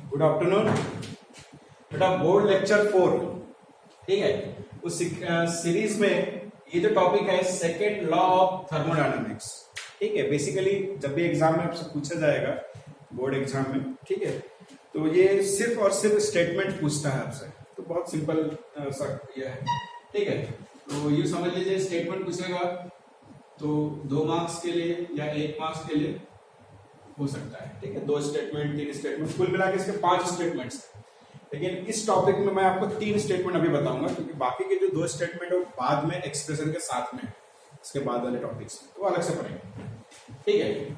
Good afternoon बेटा। Board lecture 4, ठीक है। उस सीरीज में ये जो टॉपिक है सेकेंड लॉ ऑफ थर्मोडायनामिक्स, ठीक है। बेसिकली जब भी एग्जाम में आपसे पूछा जाएगा बोर्ड एग्जाम में, ठीक है, तो ये सिर्फ और सिर्फ स्टेटमेंट पूछता है आपसे। तो बहुत सिंपल सा ये है, ठीक है। तो ये समझ लीजिए स्टेटमेंट पूछेगा तो 2 मार्क्स के लिए या 1 मार्क्स के लिए हो सकता है, ठीक है। 2 स्टेटमेंट 3 स्टेटमेंट, कुल मिला के इसके 5 स्टेटमेंट्स हैं। लेकिन इस टॉपिक में मैं आपको 3 स्टेटमेंट अभी बताऊंगा, क्योंकि बाकी के जो 2 स्टेटमेंट है बाद में एक्सप्रेशन के साथ में, इसके बाद वाले टॉपिक्स तो अलग से पढ़ेंगे, ठीक है।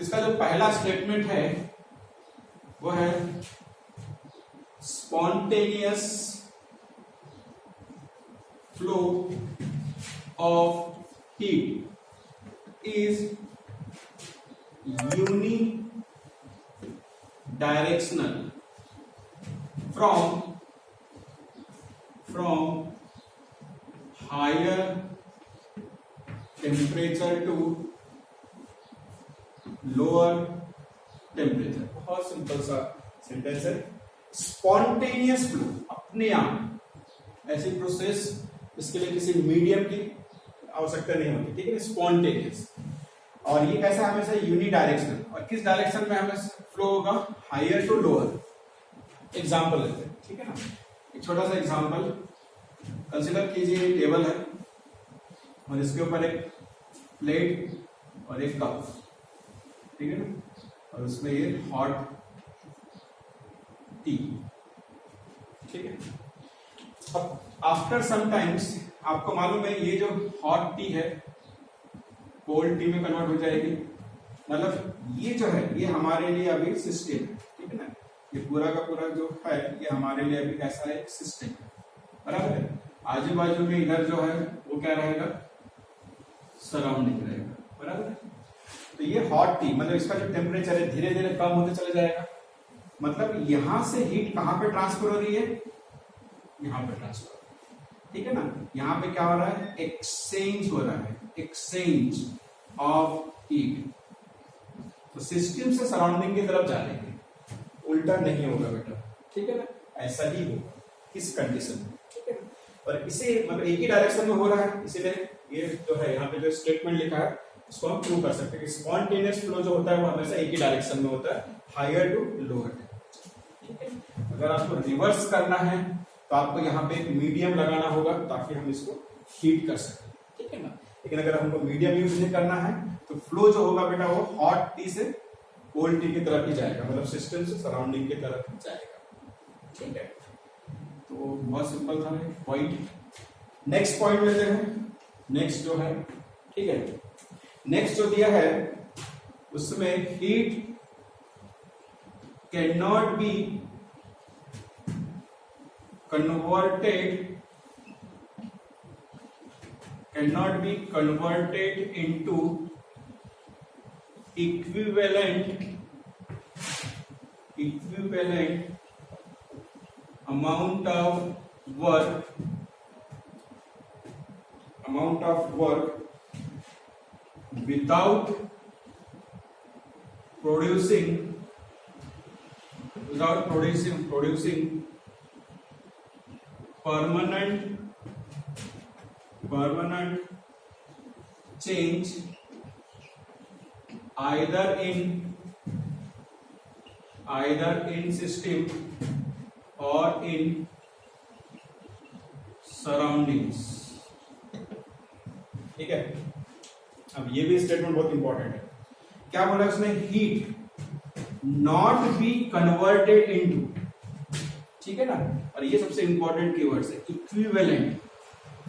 इसका जो पहला स्टेटमेंट है वो है spontaneous flow of heat is unidirectional from higher temperature to lower temperature। बहुत सिंपल सा सेंटेंस है। स्पॉन्टेनियस फ्लो, अपने आप ऐसी प्रोसेस, इसके लिए किसी मीडियम की आवश्यकता नहीं होती, ठीक है। स्पॉन्टेनियस, और ये कैसा हमेशा यूनिडायरेक्शनल, और किस डायरेक्शन में हमें फ्लो होगा, हायर टू लोअर। एग्जांपल लेते हैं, ठीक है ना। एक छोटा सा एग्जांपल कंसीडर कीजिए, टेबल है और इसके ऊपर एक प्लेट और एक कप, ठीक है ना, और उसमें ये हॉट टी, ठीक है। अब आफ्टर सम टाइम्स आपको मालूम है ये जो हॉट टी है कोल्ड टी में कन्वर्ट हो जाएगी। मतलब ये जो है ये हमारे लिए अभी सिस्टम है, ठीक है ना। ये पूरा का पूरा जो है ये हमारे लिए अभी कैसा है, सिस्टम है, बराबर है। आजू बाजू में इधर जो है वो क्या रहेगा, सराउंडिंग रहेगा, बराबर है। तो ये हॉट टी मतलब इसका जो टेम्परेचर है धीरे धीरे कम होते चला जाएगा। मतलब यहां से हीट कहां पे ट्रांसफर हो रही है, यहां पे ट्रांसफर, ठीक है ना। यहां पे क्या हो रहा है, एक्सचेंज हो रहा है, एक्सचेंज ऑफ हीट। तो सिस्टम से सराउंडिंग की तरफ जा रहे हैं, उल्टा नहीं होगा बेटा, ठीक है ना। ऐसा ही होगा किस कंडीशन में, ठीक है। और इसे मतलब एक ही डायरेक्शन में हो रहा है, इसीलिए ये जो है यहाँ पे जो स्टेटमेंट लिखा है इसको हम प्रूव कर सकते हैं कि स्पॉन्टेनियस फ्लो जो होता है वो हमेशा एक ही डायरेक्शन में होता है, हायर टू लोअर, ठीक है। अगर आपको रिवर्स करना है तो आपको यहाँ पे एक मीडियम लगाना होगा ताकि हम इसको हीट कर सकें, ठीक है ना। लेकिन अगर हमको मीडियम यूज नहीं करना है तो फ्लो जो होगा बेटा वो हॉट टी से कोल्ड टी की तरफ ही जाएगा, मतलब सिस्टम से सराउंडिंग की तरफ ही जाएगा, ठीक है। तो बहुत सिंपल था पॉइंट। नेक्स्ट पॉइंट लेते हैं। नेक्स्ट जो है, ठीक है, नेक्स्ट जो दिया है उसमें heat can not be converted into equivalent amount of work without producing permanent change either in system or in surroundings, ठीक है। अब ये भी स्टेटमेंट बहुत इंपॉर्टेंट है। क्या बोला उसने, heat not be converted into, ठीक है ना। और ये सबसे इंपॉर्टेंट कीवर्ड्स है, इक्विवेलेंट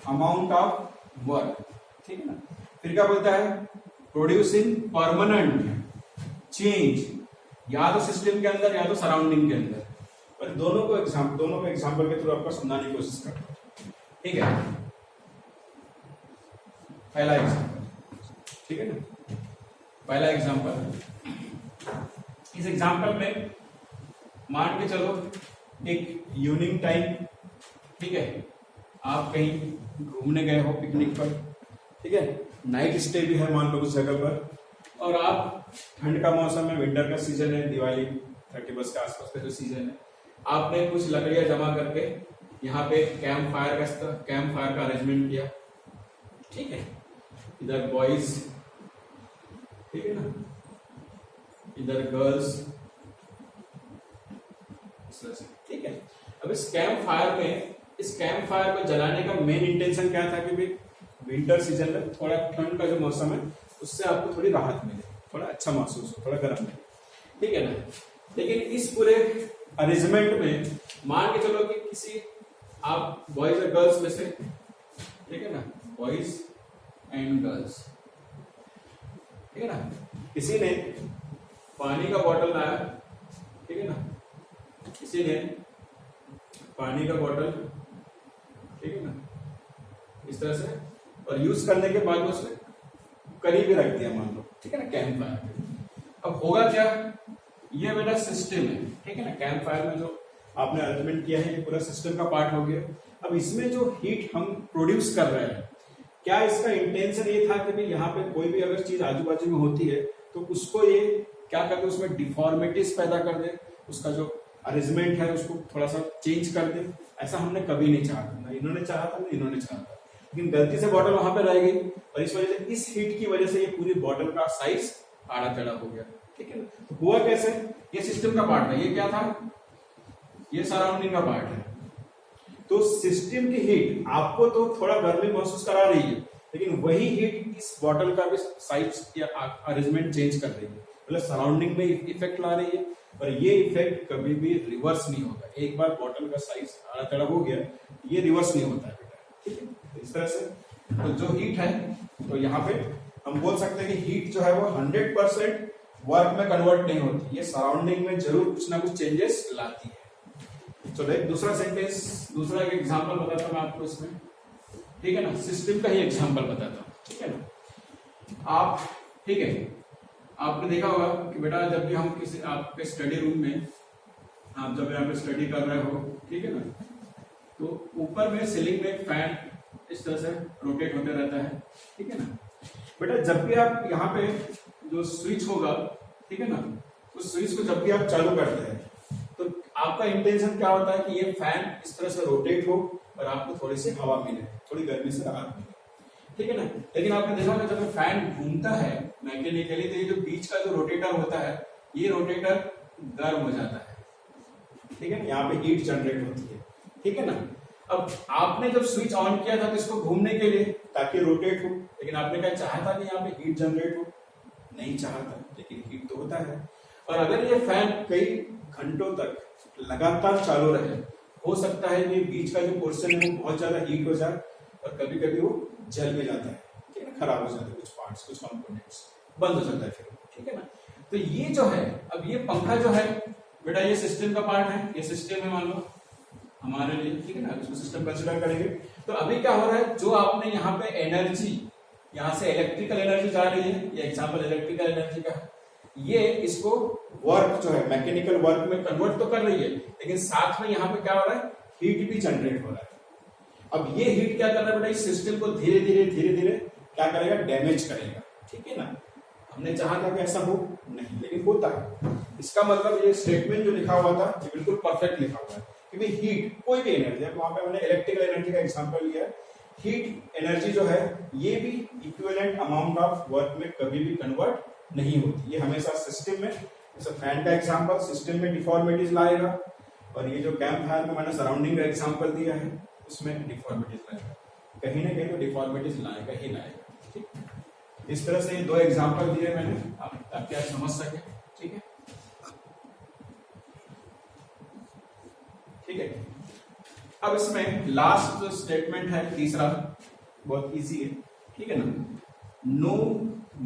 अमाउंट ऑफ वर्क, ठीक है ना। फिर क्या बोलता है, प्रोड्यूसिंग परमानेंट चेंज, या तो सिस्टम के अंदर या तो सराउंडिंग के अंदर। पर दोनों को एग्जांपल के थ्रू आपको समझाने की कोशिश करता हूं, ठीक है। पहला एग्जांपल, ठीक है ना। पहला एग्जांपल, इस एग्जांपल में मान के चलो एक इवनिंग टाइम, ठीक है, आप कहीं घूमने गए हो पिकनिक पर, ठीक है, नाइट स्टे भी है मान लो उस जगह पर, और आप ठंड का मौसम है, विंटर का सीजन है, दिवाली, 31 के आसपास का जो सीजन है, आपने कुछ लकड़ियां जमा करके यहाँ पे कैंप फायर का अरेंजमेंट किया, ठीक है। इधर बॉयज, ठीक है ना, इधर गर्ल्स, ठीक है। अब इस कैंप फायर को जलाने का मेन इंटेंशन क्या था कि भाई विंटर सीजन में थोड़ा ठंड का जो मौसम है उससे आपको थोड़ी राहत मिले, थोड़ा अच्छा महसूस हो, थोड़ा गर्म मिले, ठीक है ना। लेकिन इस पूरे अरेंजमेंट में मान के चलो कि किसी आप बॉयज और गर्ल्स में से, ठीक है ना, बॉयज एंड गर्ल्स, ठीक है ना, किसी ने पानी का बॉटल लाया, ठीक है ना, किसी ने पानी का बॉटल, ठीक है ना, इस तरह से, और यूज करने के बाद उसने करीब ही रख दिया मान लो, ठीक है ना, कैंप फायर। अब होगा क्या, ये मेरा सिस्टम है, ठीक है ना, कैंप फायर में जो आपने अरेंजमेंट किया है ये पूरा सिस्टम का पार्ट हो गया। अब इसमें जो हीट हम प्रोड्यूस कर रहे हैं, क्या इसका इंटेंशन ये था कि भाई यहाँ पे कोई भी अगर चीज आजू बाजू में होती है तो उसको ये क्या करते, उसमें डिफॉर्मिटीज पैदा कर दे, उसका जो अरेंजमेंट है उसको थोड़ा सा चेंज कर दे, ऐसा हमने कभी नहीं चाहा था, ना इन्होंने चाहा था ना इन्होंने चाहा था। लेकिन गलती से बॉटल वहां पे रह गई और इस वजह से, इस हीट की वजह से ये पूरी बॉटल का साइज आड़ा टेढ़ा हो गया, ठीक है। तो हुआ कैसे, ये सिस्टम का पार्ट है, ये क्या था, ये सराउंडिंग का पार्ट है। तो सिस्टम की हीट आपको तो थोड़ा गर्मी महसूस करा रही है, लेकिन वही हीट इस बॉटल का भी साइज या अरेंजमेंट चेंज कर रही है, मतलब सराउंडिंग में इफेक्ट ला रही है। और ये इफेक्ट कभी भी रिवर्स नहीं होगा, एक बार बॉटल का साइज आड़ा टेढ़ा हो गया ये रिवर्स नहीं होता है बेटा, ठीक है। इस तरह से तो जो हीट है, तो यहाँ पे हम बोल सकते हैं कि हीट जो है वो 100% वर्क में कन्वर्ट नहीं होती, ये सराउंडिंग में जरूर कुछ ना कुछ चेंजेस लाती है। चलो एक दूसरा सेंटेंस, दूसरा एक एग्जांपल बताता हूं मैं आपको इसमें, ठीक है ना, सिस्टम का ही एग्जांपल बताता हूं, ठीक है ना। आप, ठीक है, आपने देखा होगा कि बेटा जब भी हम किसी आपके स्टडी रूम में, आप जब यहाँ पे स्टडी कर रहे हो, ठीक है ना, तो ऊपर में सीलिंग में फैन इस तरह से रोटेट होते रहता है, ठीक है ना। बेटा जब भी आप यहाँ पे जो स्विच होगा, ठीक है ना, उस स्विच को जब भी आप चालू करते हैं तो आपका इंटेंशन क्या होता है कि ये फैन इस तरह से रोटेट हो और आपको थोड़ी सी हवा मिले, थोड़ी गर्मी से राहत मिले, ठीक है ना। लेकिन आपने देखा होगा जब फैन घूमता है मैकेनिकली, तो ये जो बीच का जो रोटेटर होता है, ये रोटेटर गर्म हो जाता है, ठीक है, यहाँ पे हीट जनरेट होती है, ठीक है ना। अब आपने जब स्विच ऑन किया था तो इसको घूमने के लिए, ताकि रोटेट हो, लेकिन आपने क्या चाहा था कि यहाँ पे हीट जनरेट हो, नहीं चाहा था, लेकिन हीट तो होता है। और अगर ये फैन कई घंटों तक लगातार चालू रहे, हो सकता है कि बीच का जो पोर्शन है वो बहुत ज्यादा हीट हो जाए और कभी कभी वो जल भी जाता है, ठीक है ना, खराब हो जाता है, कुछ पार्ट्स, कुछ कंपोनेंट्स बंद हो जाता है फिर, ठीक है ना। तो ये जो है, अब ये पंखा जो है बेटा ये सिस्टम का पार्ट है, ये सिस्टम है मान लो हमारे लिए, ठीक है ना, इसको सिस्टम कंसीडर करेंगे। तो अभी क्या हो रहा है, जो आपने यहाँ पे एनर्जी, यहाँ से इलेक्ट्रिकल एनर्जी जा रही है, ये एग्जांपल इलेक्ट्रिकल एनर्जी का, ये इसको वर्क जो है मैकेनिकल वर्क में कन्वर्ट तो कर रही है, लेकिन साथ में यहाँ पे क्या हो रहा है, हीट भी जनरेट हो रहा है। अब ये हीट क्या कर रहा है बेटा, इस सिस्टम को धीरे धीरे क्या करेगा, डैमेज करेगा, ठीक है ना। हमने चाहा था कि ऐसा हो नहीं, लेकिन होता है। इसका मतलब ये स्टेटमेंट जो लिखा हुआ था ये बिल्कुल परफेक्ट लिखा हुआ है, क्योंकि हीट कोई भी एनर्जी, वहां पे हमने इलेक्ट्रिकल एनर्जी का एग्जांपल लिया है, हीट एनर्जी जो है ये भी इक्विवेलेंट अमाउंट ऑफ वर्क में कभी भी कन्वर्ट नहीं होती, ये हमेशा सिस्टम में, जैसे फैन का एग्जांपल सिस्टम में डिफॉर्मिटीज लाएगा, और ये जो कैंप फायर में मैंने सराउंडिंग का एग्जांपल दिया है उसमें डिफॉर्मिटीज लाएगा, कहीं ना कहीं तो डिफॉर्मिटीज लाएगा ही लाएगा, ठीक। इस तरह से ये दो एग्जांपल दिए मैंने, ताकि आप समझ सके, ठीक है, ठीक है। अब इसमें लास्ट जो स्टेटमेंट है तीसरा, बहुत इजी है, ठीक है ना, no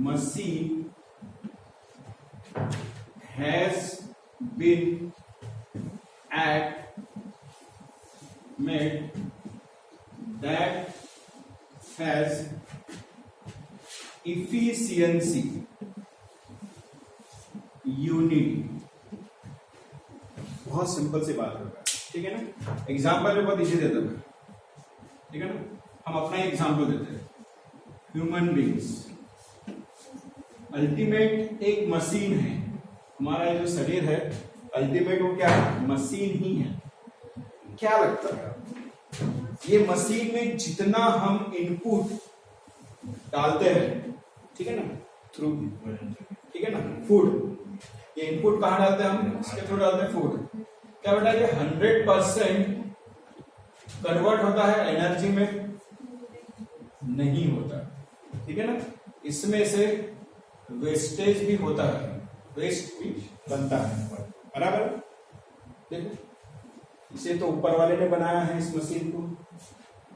machine has been made that has efficiency unity। बहुत सिंपल सी बात होगा, ठीक है ना। एग्जाम्पल में बहुत इजी देता हूं, ठीक है ना। हम अपना एग्जाम्पल देते हैं, ह्यूमन बींग्स अल्टीमेट एक मशीन है, हमारा जो शरीर है अल्टीमेट वो क्या है, मशीन ही है। क्या लगता है ये मशीन में जितना हम इनपुट डालते हैं, ठीक है ना, थ्रू, ठीक है ना, फूड, ये इनपुट कहाँ डालते हैं हम, इसके थ्रू डालते हैं फूड। क्या बेटा ये 100% कन्वर्ट होता है एनर्जी में, नहीं होता, ठीक है ना, इसमें से वेस्टेज भी होता है, वेस्ट भी बनता है, बराबर। देखो इसे तो ऊपर वाले ने बनाया है इस मशीन को,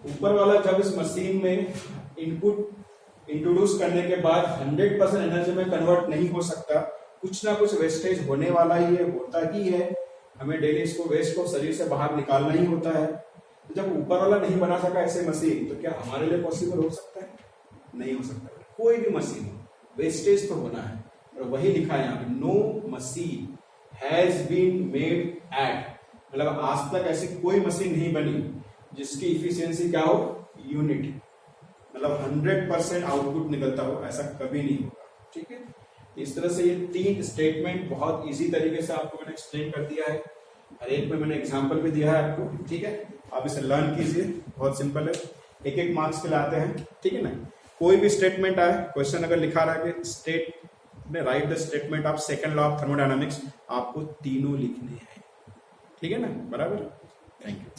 ऊपर वाला जब इस मशीन में इनपुट इंट्रोड्यूस करने के बाद 100% एनर्जी में कन्वर्ट नहीं हो सकता, कुछ ना कुछ वेस्टेज होने वाला ही है, होता ही है, हमें डेली इसको वेस्ट को शरीर से बाहर निकालना ही होता है। तो जब ऊपर वाला नहीं बना सका ऐसे मशीन, तो क्या हमारे लिए पॉसिबल हो सकता है, नहीं हो सकता। कोई भी मशीन हो वेस्टेज तो होना है, और वही लिखा है यहाँ पे, no machine has been made at, मतलब आज तक ऐसी कोई मशीन नहीं बनी जिसकी इफिशियंसी क्या हो, यूनिट, मतलब 100% आउटपुट निकलता हो, ऐसा कभी नहीं होगा, ठीक है। इस तरह से ये 3 स्टेटमेंट बहुत इजी तरीके से आपको मैंने एक्सप्लेन कर दिया है, हर एक में मैंने एग्जांपल भी दिया है आपको, ठीक है। आप इसे लर्न कीजिए, बहुत सिंपल है, एक एक मार्क्स के लिए आते हैं, ठीक है ना। कोई भी स्टेटमेंट आए, क्वेश्चन अगर लिखा रहा है कि स्टेट में right the statement of second law of thermodynamics, आपको तीनों लिखने हैं, ठीक है ना, बराबर। Thank you.